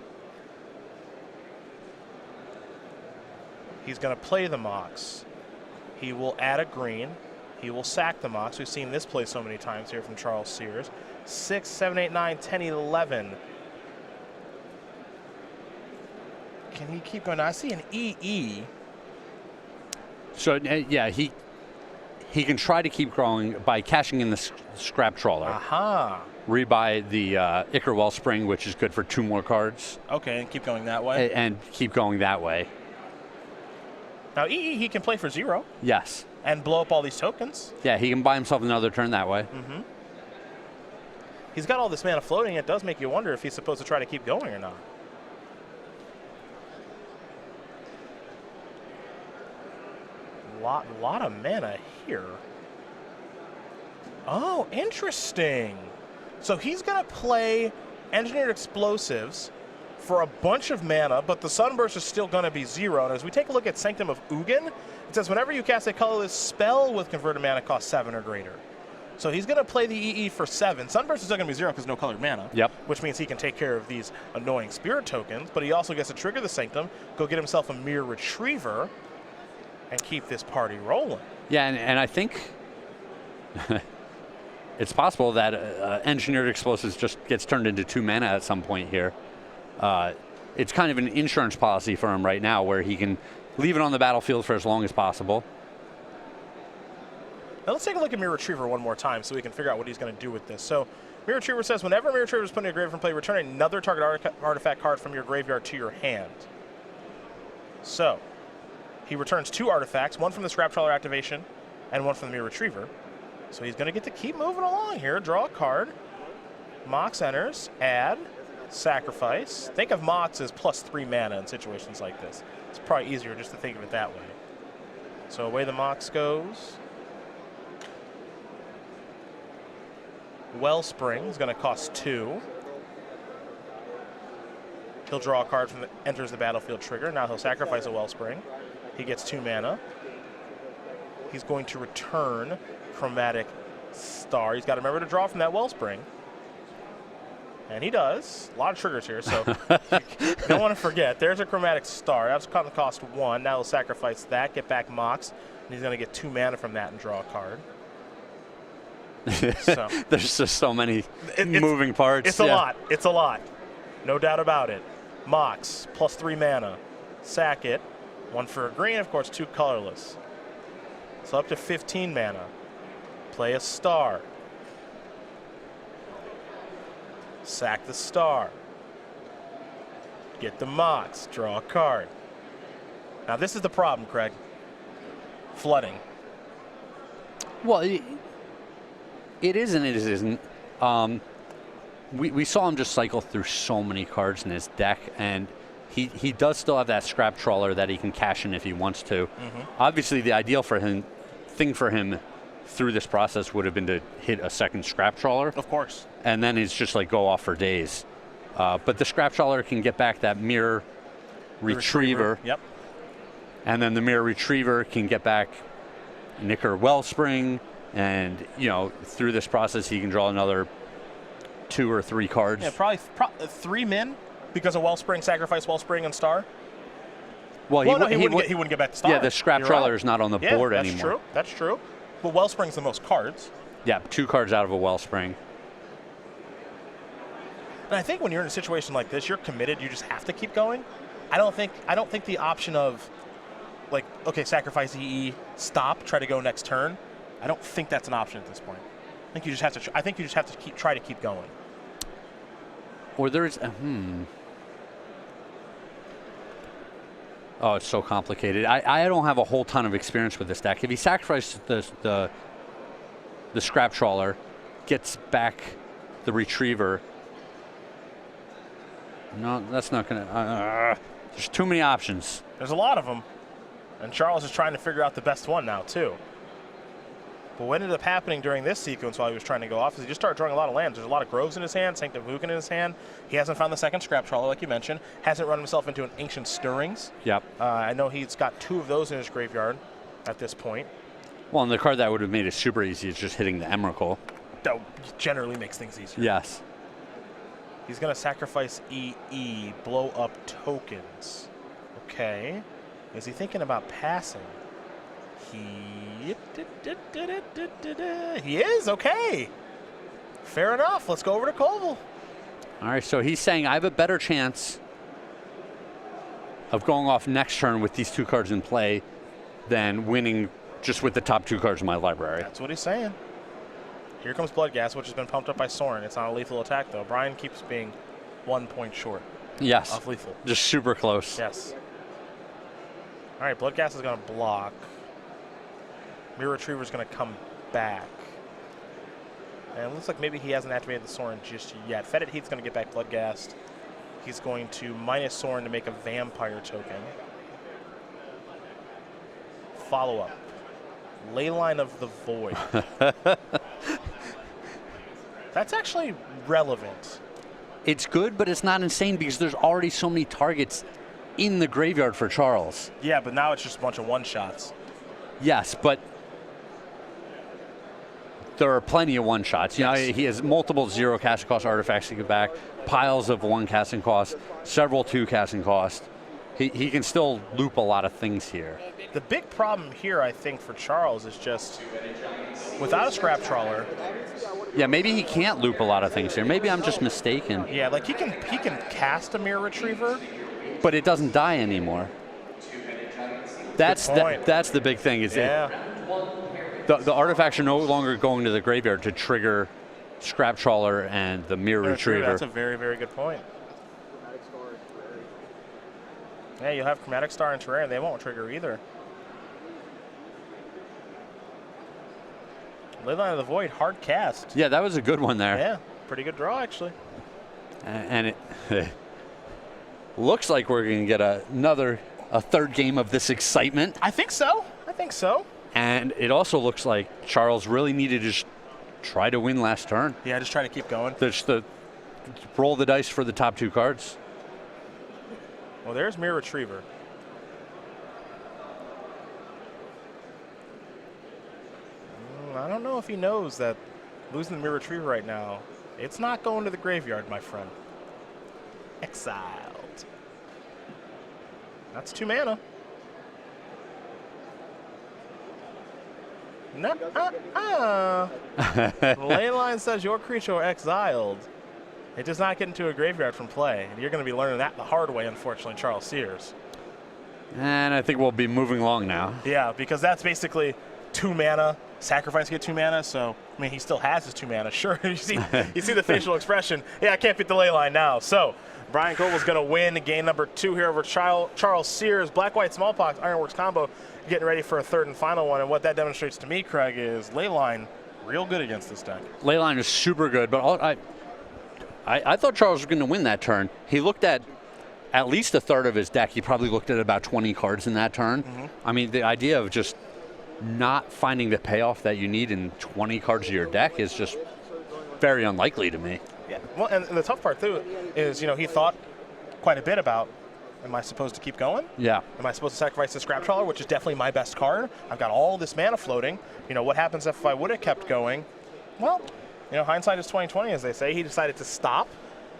He's going to play the Mox. He will add a green. He will sack the Mox. We've seen this play so many times here from Charles Sears. 6, 7, 8, 9, 10, 11. Can he keep going? Now, I see an EE. So, yeah, he can try to keep growing by cashing in the Scrap Trawler. Aha. Rebuy the Ichor Wellspring, which is good for 2 more cards. Okay, and keep going that way. And keep going that way. Now, EE, he can play for 0. Yes. And blow up all these tokens. Yeah, he can buy himself another turn that way. Mm-hmm. He's got all this mana floating. It does make you wonder if he's supposed to try to keep going or not. Lot of mana here. Oh, interesting. So he's going to play Engineered Explosives for a bunch of mana, but the Sunburst is still going to be 0. And as we take a look at Sanctum of Ugin, it says whenever you cast a colorless spell with converted mana cost 7 or greater. So he's going to play the EE for 7. Sunburst is still going to be 0 because no colored mana. Yep. Which means he can take care of these annoying spirit tokens, but he also gets to trigger the Sanctum, go get himself a Mere Retriever, and keep this party rolling. Yeah, and I think it's possible that Engineered Explosives just gets turned into 2 mana at some point here. It's kind of an insurance policy for him right now where he can leave it on the battlefield for as long as possible. Now let's take a look at Mere Retriever one more time so we can figure out what he's going to do with this. So Mere Retriever says, whenever Mere Retriever is put in a graveyard from play, return another target artifact card from your graveyard to your hand. So he returns 2 artifacts, 1 from the Scrap Trawler activation and 1 from the Mere Retriever. So he's going to get to keep moving along here. Draw a card. Mox enters, add, sacrifice. Think of Mox as +3 mana in situations like this. It's probably easier just to think of it that way. So away the Mox goes. Wellspring is going to cost 2. He'll draw a card from the enters the battlefield trigger. Now he'll sacrifice a Wellspring. He gets 2 mana. He's going to return Chromatic Star. He's got to remember to draw from that Wellspring. And he does. A lot of triggers here, so you don't want to forget. There's a Chromatic Star. That's going to cost 1. Now he'll sacrifice that, get back Mox, and he's going to get 2 mana from that and draw a card. So, there's just so many moving parts. It's a lot. It's a lot. No doubt about it. Mox, plus 3 mana. Sack it. 1 for a green, of course, 2 colorless. So up to 15 mana. Play a star. Sack the star. Get the Mox. Draw a card. Now this is the problem, Craig. Flooding. Well, it is and it isn't. We saw him just cycle through so many cards in his deck, and he does still have that scrap trawler that he can cash in if he wants to. Obviously, the ideal thing for him through this process would have been to hit a second scrap trawler. Of course. And then it's just like go off for days. But the scrap trawler can get back that mirror retriever. Yep. And then the mirror retriever can get back Nicker Wellspring, and through this process he can draw another 2 or 3 cards. Yeah, probably 3 min because of Wellspring, sacrifice Wellspring and Star. Well, he wouldn't get back to Star. Yeah, the scrap trawler is not on the board anymore. True. That's true. But Wellspring's the most cards. Yeah, 2 cards out of a Wellspring. And I think when you're in a situation like this, you're committed. You just have to keep going. I don't think the option of, like, okay, sacrifice EE, stop, try to go next turn. I don't think that's an option at this point. I think you just have to try to keep going. Or there's Oh, it's so complicated. I don't have a whole ton of experience with this deck. If he sacrifices the scrap trawler, gets back the retriever. No, that's not gonna. There's too many options. There's a lot of them, and Charles is trying to figure out the best one now too. But what ended up happening during this sequence while he was trying to go off is he just started drawing a lot of lands. There's a lot of Groves in his hand, Sanctum Vuken in his hand. He hasn't found the second scrap trawler, like you mentioned. Hasn't run himself into an Ancient Stirrings. Yep. I know he's got 2 of those in his graveyard at this point. Well, and the card that would have made it super easy is just hitting the Emrakul. That generally makes things easier. Yes. He's going to sacrifice EE, blow up tokens. Okay. Is he thinking about passing? He is? Okay. Fair enough. Let's go over to Coval. All right, so he's saying I have a better chance of going off next turn with these 2 cards in play than winning just with the top 2 cards in my library. That's what he's saying. Here comes Bloodghast, which has been pumped up by Sorin. It's not a lethal attack, though. Brian keeps being 1 point short. Yes. Off lethal. Just super close. Yes. All right, Bloodghast is going to block. Mirror Retriever is going to come back. And it looks like maybe he hasn't activated the Sorin just yet. Fetid Heat's going to get back Bloodghast. He's going to minus Sorin to make a Vampire token. Follow up. Leyline of the Void. That's actually relevant. It's good, but it's not insane because there's already so many targets in the graveyard for Charles. Yeah, but now it's just a bunch of one-shots. Yes, but there are plenty of one-shots. You know, he has multiple 0 casting cost artifacts to get back, piles of 1 casting cost, several 2 casting cost. He can still loop a lot of things here. The big problem here, I think, for Charles is just without a scrap trawler. Yeah, maybe he can't loop a lot of things here. Maybe I'm just mistaken. Yeah, like he can cast a Mirror Retriever, but it doesn't die anymore. That's the big thing. Is the artifacts are no longer going to the graveyard to trigger scrap trawler and the Mirror Retriever. That's a very, very good point. Yeah, you'll have Chromatic Star and Terraria, and they won't trigger either. Leyline of the Void, hard cast. Yeah, that was a good one there. Yeah, pretty good draw, actually. And it looks like we're going to get a 3rd game of this excitement. I think so. And it also looks like Charles really needed to just try to win last turn. Yeah, just try to keep going. Just roll the dice for the top 2 cards. Well, there's Mirror Retriever. I don't know if he knows that losing the Mirror Retriever right now It's not going to the graveyard, my friend. Exiled. That's 2 mana. No, Leyline says your creature exiled. It does not get into a graveyard from play. And you're going to be learning that the hard way, unfortunately, Charles Sears. And I think we'll be moving along now. Yeah, because that's basically 2 mana. Sacrifice to get 2 mana, so I mean he still has his 2 mana. Sure, you see the facial expression. Yeah, I can't beat the ley line now. So Brian Coval's going to win game number 2 here over Charles Sears. Black-White Smallpox Ironworks combo, getting ready for a 3rd and final one. And what that demonstrates to me, Craig, is Leyline real good against this deck. Leyline is super good, but I thought Charles was going to win that turn. He looked at least a third of his deck. He probably looked at about 20 cards in that turn. I mean, the idea of just not finding the payoff that you need in 20 cards of your deck is just very unlikely to me. Yeah, well, and the tough part, too, is, he thought quite a bit about, am I supposed to keep going? Yeah. Am I supposed to sacrifice the Scrap Trawler, which is definitely my best card? I've got all this mana floating. What happens if I would have kept going? Well, hindsight is 20/20, as they say. He decided to stop,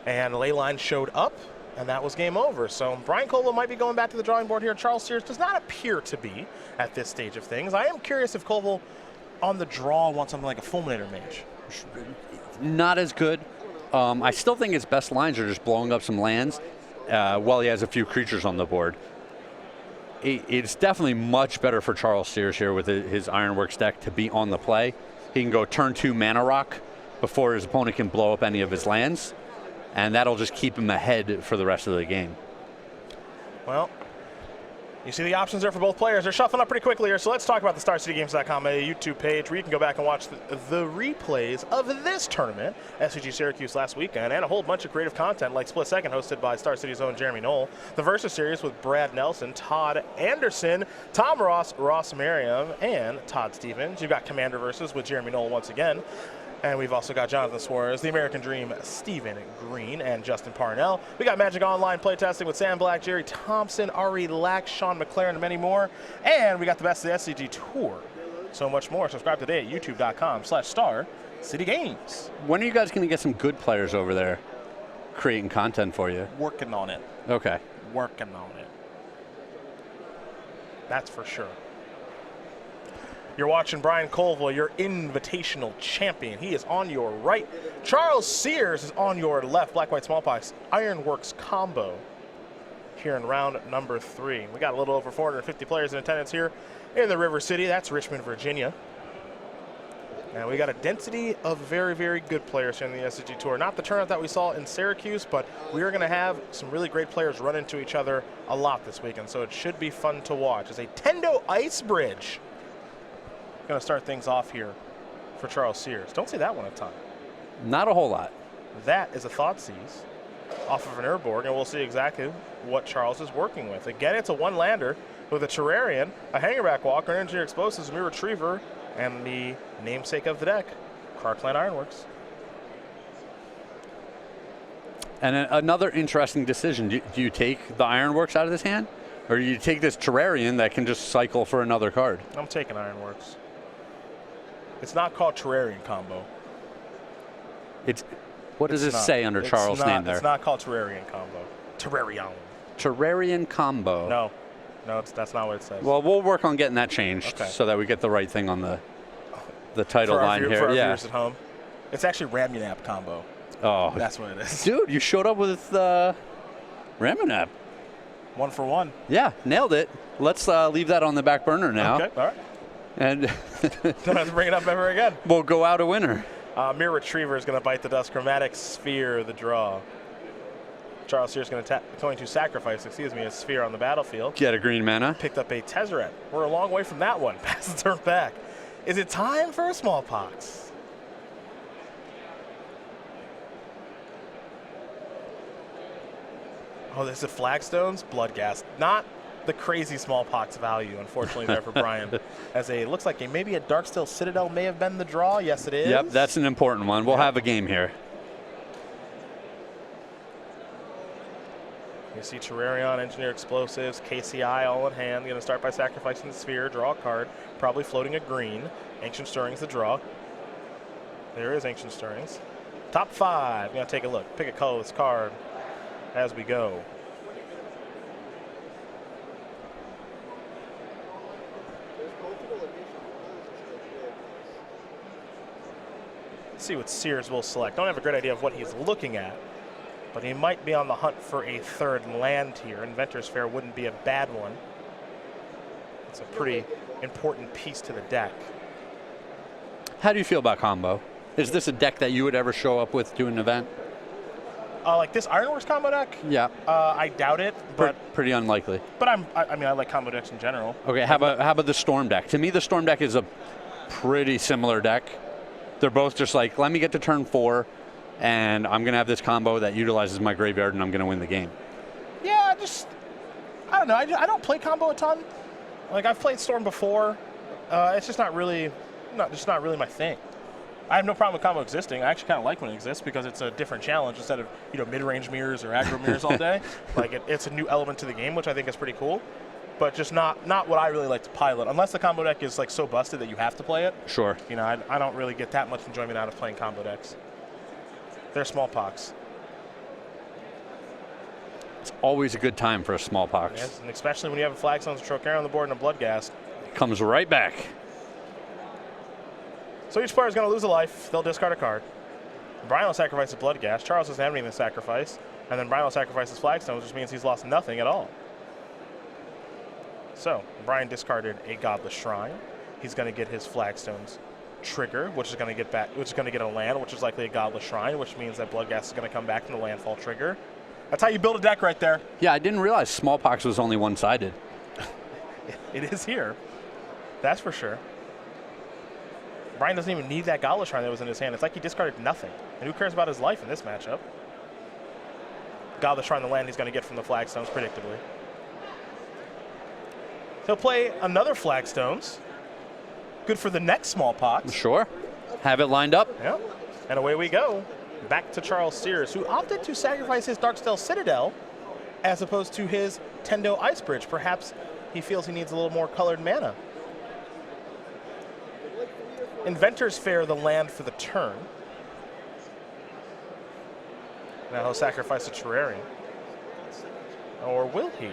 and Leyline showed up, and that was game over. So Brian Coval might be going back to the drawing board here. Charles Sears does not appear to be at this stage of things. I am curious if Coval on the draw wants something like a Fulminator Mage. Not as good. I still think his best lines are just blowing up some lands while he has a few creatures on the board. It's definitely much better for Charles Sears here with his Ironworks deck to be on the play. He can go turn 2 Mana Rock before his opponent can blow up any of his lands, and that'll just keep him ahead for the rest of the game. Well, you see the options there for both players. They're shuffling up pretty quickly here, so let's talk about the StarCityGames.com YouTube page where you can go back and watch the replays of this tournament, SCG Syracuse last weekend, and a whole bunch of creative content like Split Second hosted by Star City's own Jeremy Knoll, the Versus Series with Brad Nelson, Todd Anderson, Tom Ross, Ross Merriam, and Todd Stevens. You've got Commander Versus with Jeremy Knoll once again. And we've also got Jonathan Suarez, the American Dream, Stephen Green, and Justin Parnell. We got Magic Online playtesting with Sam Black, Jerry Thompson, Ari Lack, Sean McLaren, and many more. And we got the best of the SCG Tour. So much more. Subscribe today at youtube.com/StarCityGames. When are you guys going to get some good players over there creating content for you? Working on it. Okay. Working on it. That's for sure. You're watching Brian Coval, your invitational champion. He is on your right. Charles Sears is on your left. Black-White Smallpox Ironworks combo here in round number 3. We got a little over 450 players in attendance here in the River City. That's Richmond, Virginia. And we got a density of very, very good players here in the SCG Tour. Not the turnout that we saw in Syracuse, but we are going to have some really great players run into each other a lot this weekend, so it should be fun to watch. It's a Tendo Ice Bridge. Going to start things off here for Charles Sears. Don't see that one a ton. Not a whole lot. That is a Thoughtseize off of an Urborg, and we'll see exactly what Charles is working with. Again, it's a 1-lander with a Terrarian, a Hangerback Walker, an Engineer Explosives, a Mirror Retriever, and the namesake of the deck, Crarkland Ironworks. And another interesting decision. Do you take the Ironworks out of this hand? Or do you take this Terrarian that can just cycle for another card? I'm taking Ironworks. It's not called Terrarian combo. What does it say under Charles' name there? It's not called Terrarian combo. Terrarian. Terrarian combo. No, that's not what it says. Well, we'll work on getting that changed so that we get the right thing on the title line here. For our viewers at home. It's actually Ramunap combo. Oh. That's what it is. Dude, you showed up with Ramunap. 1 for 1. Yeah, nailed it. Let's leave that on the back burner now. Okay, all right. And don't have to bring it up ever again. We'll go out a winner. Mirror Retriever is going to bite the dust. Chromatic Sphere, the draw. Charles Sears is going to sacrifice, a sphere on the battlefield. Get a green mana. Picked up a Tezzeret. We're a long way from that one. Pass the turn back. Is it time for a Smallpox? Oh, this is Flagstones, Bloodghast. Not the crazy Smallpox value, unfortunately, there for Brian. Looks like maybe a Darksteel Citadel may have been the draw. Yes, it is. Yep, that's an important one. We'll have a game here. You see Terrarion, Engineer Explosives, KCI all in hand. Going to start by sacrificing the sphere, draw a card, probably floating a green. Ancient Stirrings the draw. There is Ancient Stirrings. Top 5. We're going to take a look. Pick a colorless card as we go. Let's see what Sears will select. Don't have a great idea of what he's looking at, but he might be on the hunt for a 3rd land here. Inventor's Fair wouldn't be a bad one. It's a pretty important piece to the deck. How do you feel about combo? Is this a deck that you would ever show up with to an event? Like this Ironworks combo deck? Yeah. I doubt it, but pretty unlikely. But I mean, I like combo decks in general. Okay, how about the Storm deck? To me, the Storm deck is a pretty similar deck. They're both just like, let me get to turn 4, and I'm going to have this combo that utilizes my graveyard, and I'm going to win the game. Yeah, I don't know. I don't play combo a ton. Like, I've played Storm before. It's just not really my thing. I have no problem with combo existing. I actually kind of like when it exists because it's a different challenge instead of mid-range mirrors or aggro mirrors all day. Like it's a new element to the game, which I think is pretty cool. But just not what I really like to pilot, unless the combo deck is like so busted that you have to play it. Sure. I don't really get that much enjoyment out of playing combo decks. They're smallpox. It's always a good time for a smallpox. Yes, and especially when you have a Flagstone's Trocare on the board and a Bloodghast. It comes right back. So each player is going to lose a life. They'll discard a card. Brian will sacrifice his Bloodghast. Charles doesn't have anything to sacrifice. And then Brian will sacrifice his Flagstones, which means he's lost nothing at all. So Brian discarded a Godless Shrine. He's going to get his Flagstones trigger, which is going to get a land, which is likely a Godless Shrine, which means that Bloodghast is going to come back from the landfall trigger. That's how you build a deck right there. Yeah, I didn't realize smallpox was only one-sided. It is here. That's for sure. Brian doesn't even need that Godless Shrine that was in his hand. It's like he discarded nothing. And who cares about his life in this matchup? Godless Shrine, the land he's going to get from the Flagstones, predictably. He'll play another Flagstones. Good for the next smallpox. Sure. Have it lined up. Yeah. And away we go. Back to Charles Sears, who opted to sacrifice his Darksteel Citadel as opposed to his Tendo Icebridge. Perhaps he feels he needs a little more colored mana. Inventor's Fair, the land for the turn. Now he'll sacrifice a Terrarium. Or will he?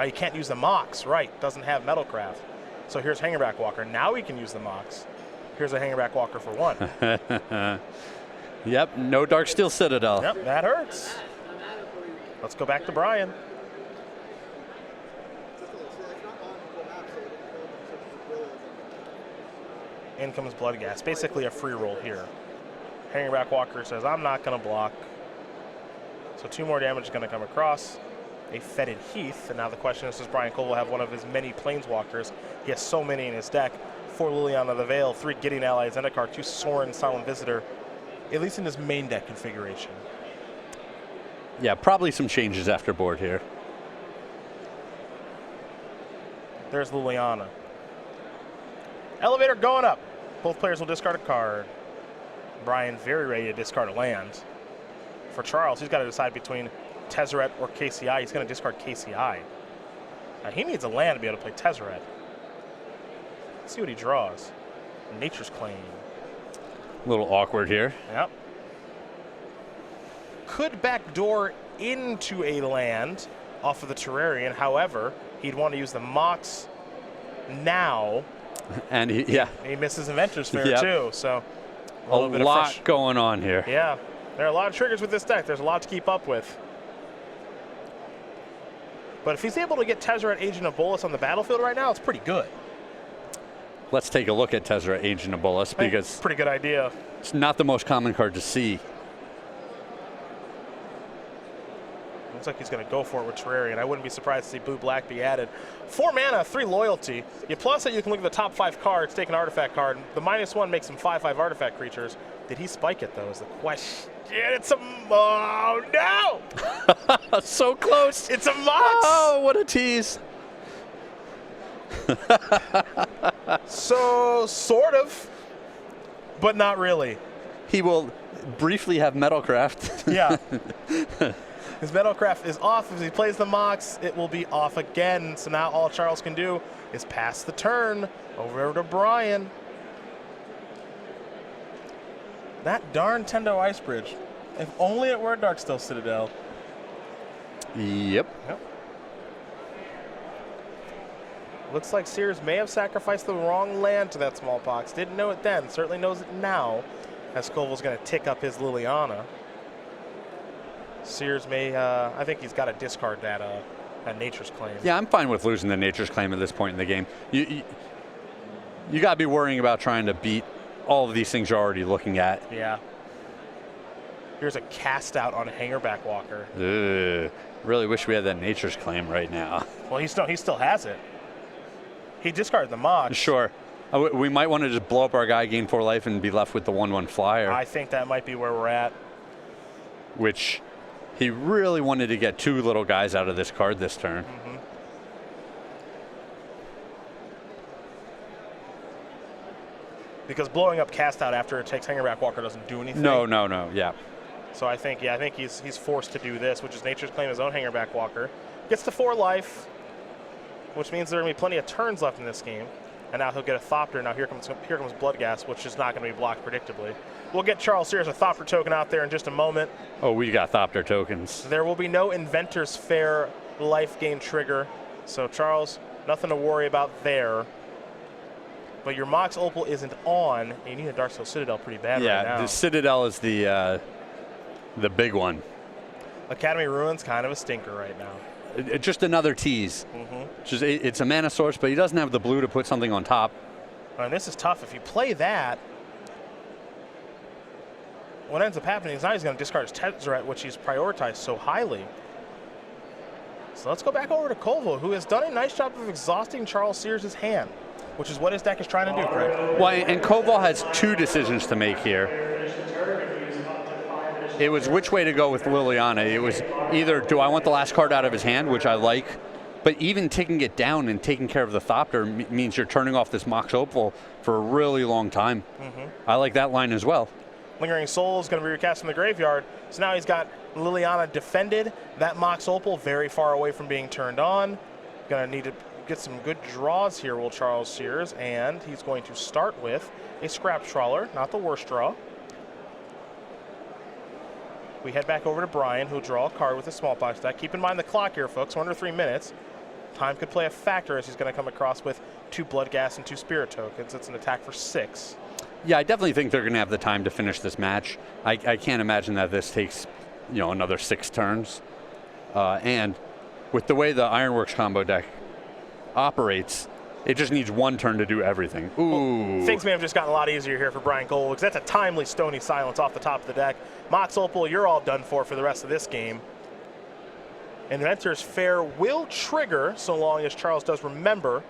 He can't use the Mox, right. Doesn't have Metalcraft. So here's Hangerback Walker. Now he can use the Mox. Here's a Hangerback Walker for 1. Yep, no Darksteel Citadel. Yep, that hurts. Let's go back to Brian. In comes Bloodghast. Basically a free roll here. Hangerback Walker says, I'm not going to block. So 2 more damage is going to come across. A Fetid Heath. And now the question is, does Brian Coval have one of his many Planeswalkers? He has so many in his deck. 4 Liliana the Veil, 3 Gideon Allied Zendikar, 2 Sorin Silent Visitor, at least in his main deck configuration. Yeah, probably some changes after board here. There's Liliana. Elevator going up. Both players will discard a card. Brian very ready to discard a land. For Charles, he's got to decide between Tezzeret or KCI. He's going to discard KCI. Now he needs a land to be able to play Tezzeret. Let's see what he draws. Nature's Claim. A little awkward here. Yep. Could backdoor into a land off of the Terrarium. However, he'd want to use the Mox now. And he misses Inventor's Fair too. So a lot going on here. Yeah, there are a lot of triggers with this deck. There's a lot to keep up with. But if he's able to get Tezzeret, Agent of Bolas on the battlefield right now, it's pretty good. Let's take a look at Tezzeret, Agent of Bolas, because pretty good idea. It's not the most common card to see. Looks like he's going to go for it with Terrarium. I wouldn't be surprised to see blue-black be added. 4 mana, 3 loyalty. You plus it, you can look at the top 5 cards, take an artifact card. The -1 makes him 5/5 artifact creatures. Did he spike it, though, is the question. It's a... Oh, no! So close. It's a Mox! Oh, what a tease. So, sort of, but not really. He will briefly have Metalcraft. Yeah. His Metalcraft is off. If he plays the Mox, it will be off again. So now all Charles can do is pass the turn over to Brian. That darn Tendo Ice Bridge. If only it were Darksteel Citadel. Yep. Looks like Sears may have sacrificed the wrong land to that Smallpox. Didn't know it then, certainly knows it now, as Coval's going to tick up his Liliana. Sears may, I think he's got to discard that Nature's Claim. Yeah, I'm fine with losing the Nature's Claim at this point in the game. You got to be worrying about trying to beat all of these things you're already looking at. Yeah. Here's a cast out on Hangerback Walker. Ugh, really wish we had that Nature's Claim right now. Well, he still has it. He discarded the mod. Sure. We might want to just blow up our guy, gain 4 life, and be left with the 1/1 flyer. I think that might be where we're at. Which he really wanted to get 2 little guys out of this card this turn. Because blowing up cast out after it takes Hangerback Walker doesn't do anything. No, yeah. So I think he's forced to do this, which is Nature's Claim his own Hangerback Walker. Gets to 4 life, which means there are going to be plenty of turns left in this game. And now he'll get a Thopter. Now here comes Bloodghast, which is not going to be blocked predictably. We'll get Charles Sears a Thopter token out there in just a moment. Oh, we got Thopter tokens. There will be no Inventor's Fair life gain trigger. So Charles, nothing to worry about there. But your Mox Opal isn't on, and you need a Darksteel Citadel pretty bad right now. Yeah, the Citadel is the big one. Academy Ruins kind of a stinker right now. Just another tease. It's a mana source, but he doesn't have the blue to put something on top. And this is tough. If you play that, what ends up happening is now he's going to discard his Tezzeret, which he's prioritized so highly. So let's go back over to Coval, who has done a nice job of exhausting Charles Sears' hand, which is what his deck is trying to do, Craig. Well, and Coval has 2 decisions to make here. It was which way to go with Liliana. It was either, do I want the last card out of his hand, which I like, but even taking it down and taking care of the Thopter means you're turning off this Mox Opal for a really long time. I like that line as well. Lingering Soul is going to be recast from the graveyard. So now he's got Liliana defended. That Mox Opal very far away from being turned on. Going to need to get some good draws here, will Charles Sears, and he's going to start with a Scrap Trawler, not the worst draw. We head back over to Brian, who'll draw a card with a Smallpox deck. Keep in mind the clock here, folks. We're under 3 minutes. Time could play a factor as he's going to come across with 2 Bloodghast and 2 Spirit tokens. It's an attack for 6. Yeah, I definitely think they're going to have the time to finish this match. I can't imagine that this takes, another 6 turns. And with the way the Ironworks combo deck operates, it just needs 1 turn to do everything. Ooh. Well, things may have just gotten a lot easier here for Brian Cole, because that's a timely Stony Silence off the top of the deck. Mox Opal, you're all done for the rest of this game. Inventor's Fair will trigger, so long as Charles does remember,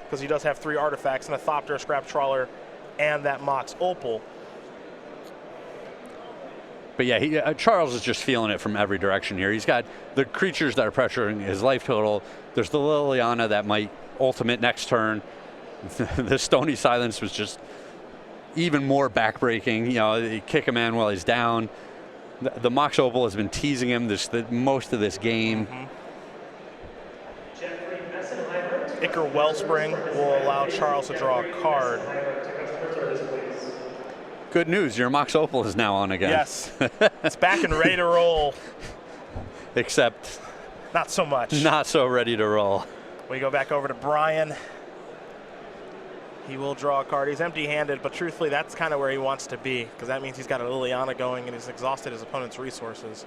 because he does have 3 artifacts, and a Thopter, a Scrap Trawler, and that Mox Opal. But yeah, Charles is just feeling it from every direction here. He's got the creatures that are pressuring his life total. There's the Liliana that might ultimate next turn. The Stony Silence was just even more backbreaking. You kick a man while he's down. The Mox Opal has been teasing him most of this game. Ichor Wellspring will allow Charles to draw a card. Good news, your Mox Opal is now on again. Yes, it's back and ready to roll. Except not so much. Not so ready to roll. We go back over to Brian. He will draw a card. He's empty-handed, but truthfully, that's kind of where he wants to be, because that means he's got a Liliana going and he's exhausted his opponent's resources.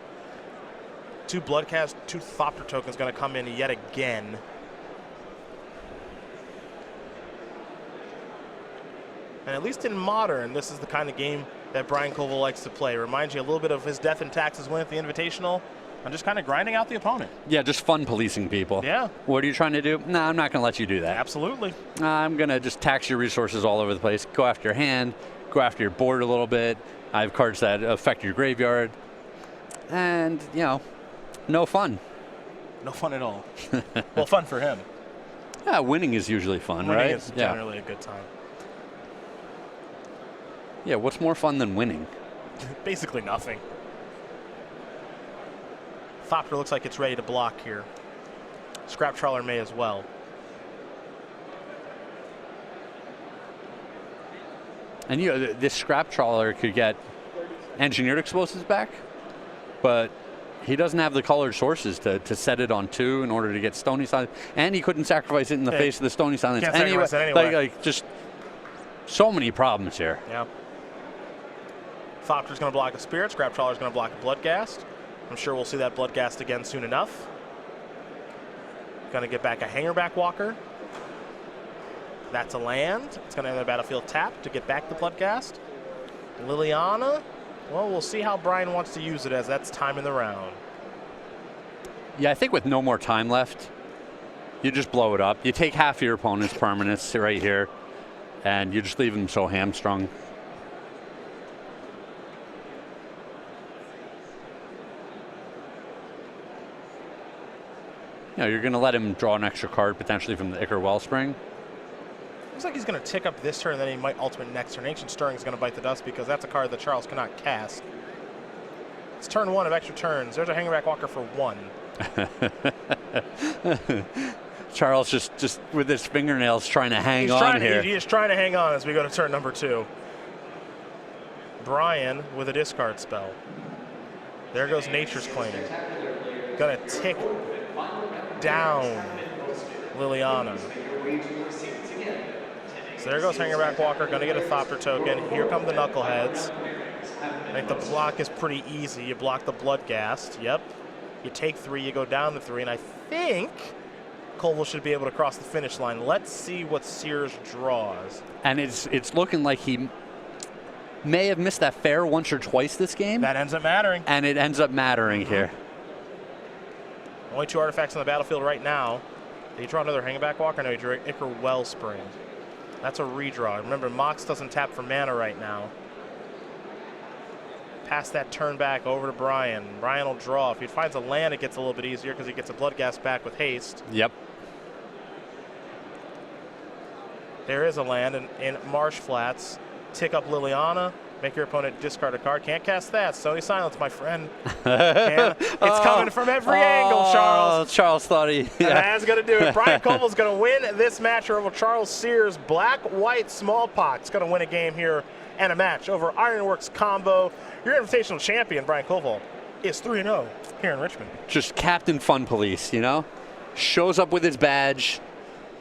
2 Bloodcast, 2 Thopter tokens going to come in yet again. And at least in Modern, this is the kind of game that Brian Coval likes to play. It reminds you a little bit of his Death and Taxes win at the Invitational, and just kind of grinding out the opponent. Yeah, just fun policing people. Yeah. What are you trying to do? No, I'm not going to let you do that. Absolutely. I'm going to just tax your resources all over the place. Go after your hand, go after your board a little bit. I have cards that affect your graveyard. And, no fun. No fun at all. Well, fun for him. Yeah, winning is usually fun, right? Winning is generally a good time. Yeah, what's more fun than winning? Basically nothing. Thopter looks like it's ready to block here. Scrap Trawler may as well. And this Scrap Trawler could get engineered explosives back, but he doesn't have the colored sources to set it on 2 in order to get Stony Silence, and he couldn't sacrifice it in the face of the Stony Silence Can't anyway. sacrifice it anyway. Like just so many problems here. Yeah. Thopter's going to block a Spirit. Scrap Trawler's going to block a Bloodghast. I'm sure we'll see that Bloodghast again soon enough. Going to get back a Hangerback Walker. That's a land. It's going to enter the battlefield tapped to get back the Bloodghast. Liliana. Well, we'll see how Brian wants to use it as that's time in the round. Yeah, I think with no more time left, you just blow it up. You take half your opponent's permanents right here, and you just leave them so hamstrung. You know, you're going to let him draw an extra card potentially from the Ichor Wellspring. Looks like he's going to tick up this turn, and then he might ultimate next turn. Ancient Stirring is going to bite the dust because that's a card that Charles cannot cast. It's turn 1 of extra turns. There's a Hangerback Walker for 1. Charles just with his fingernails trying to hang on here. He is trying to hang on as we go to turn number 2. Brian with a discard spell. There goes Nature's Claim. Gonna tick down Liliana. So there goes Hangerback Walker, gonna get a Thopter token. Here come the Knuckleheads. I think the block is pretty easy. You block the Bloodghast, yep. You take 3, you go down to 3, and I think Coval should be able to cross the finish line. Let's see what Sears draws. And it's looking like he may have missed that fair once or twice this game. That ends up mattering. And it ends up mattering here. Only 2 artifacts on the battlefield right now. Did he draw another Hangerback Walker? No, he drew Ichor Wellspring. That's a redraw. Remember, Mox doesn't tap for mana right now. Pass that turn back over to Brian. Brian will draw. If he finds a land, it gets a little bit easier because he gets a Bloodghast back with haste. Yep. There is a land in Marsh Flats. Tick up Liliana. Make your opponent discard a card. Can't cast that. Stony Silence, my friend. It's coming from every angle, Charles. Charles thought he... Yeah. That's going to do it. Brian Coval's going to win this match over Charles Sears. Black-White Smallpox going to win a game here and a match over Ironworks Combo. Your invitational champion, Brian Coval, is 3-0 here in Richmond. Just Captain Fun Police, you know? Shows up with his badge,